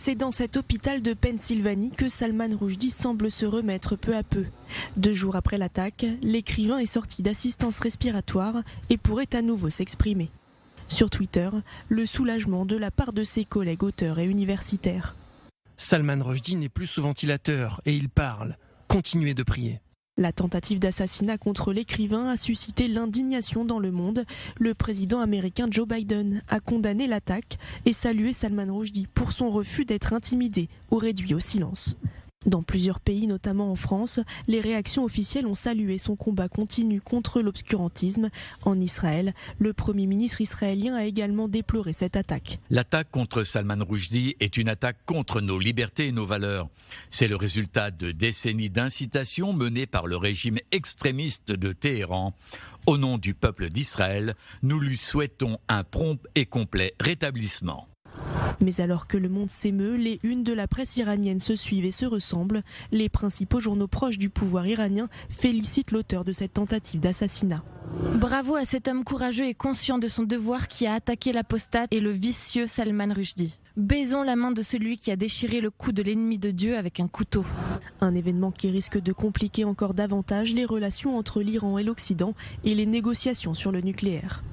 C'est dans cet hôpital de Pennsylvanie que Salman Rushdie semble se remettre peu à peu. 2 jours après l'attaque, l'écrivain est sorti d'assistance respiratoire et pourrait à nouveau s'exprimer. Sur Twitter, le soulagement de la part de ses collègues auteurs et universitaires. Salman Rushdie n'est plus sous ventilateur et il parle. Continuez de prier. La tentative d'assassinat contre l'écrivain a suscité l'indignation dans le monde. Le président américain Joe Biden a condamné l'attaque et salué Salman Rushdie pour son refus d'être intimidé ou réduit au silence. Dans plusieurs pays, notamment en France, les réactions officielles ont salué son combat continu contre l'obscurantisme. En Israël, le Premier ministre israélien a également déploré cette attaque. L'attaque contre Salman Rushdie est une attaque contre nos libertés et nos valeurs. C'est le résultat de décennies d'incitation menées par le régime extrémiste de Téhéran. Au nom du peuple d'Israël, nous lui souhaitons un prompt et complet rétablissement. Mais alors que le monde s'émeut, les unes de la presse iranienne se suivent et se ressemblent. Les principaux journaux proches du pouvoir iranien félicitent l'auteur de cette tentative d'assassinat. Bravo à cet homme courageux et conscient de son devoir qui a attaqué l'apostate et le vicieux Salman Rushdie. Baisons la main de celui qui a déchiré le cou de l'ennemi de Dieu avec un couteau. Un événement qui risque de compliquer encore davantage les relations entre l'Iran et l'Occident et les négociations sur le nucléaire.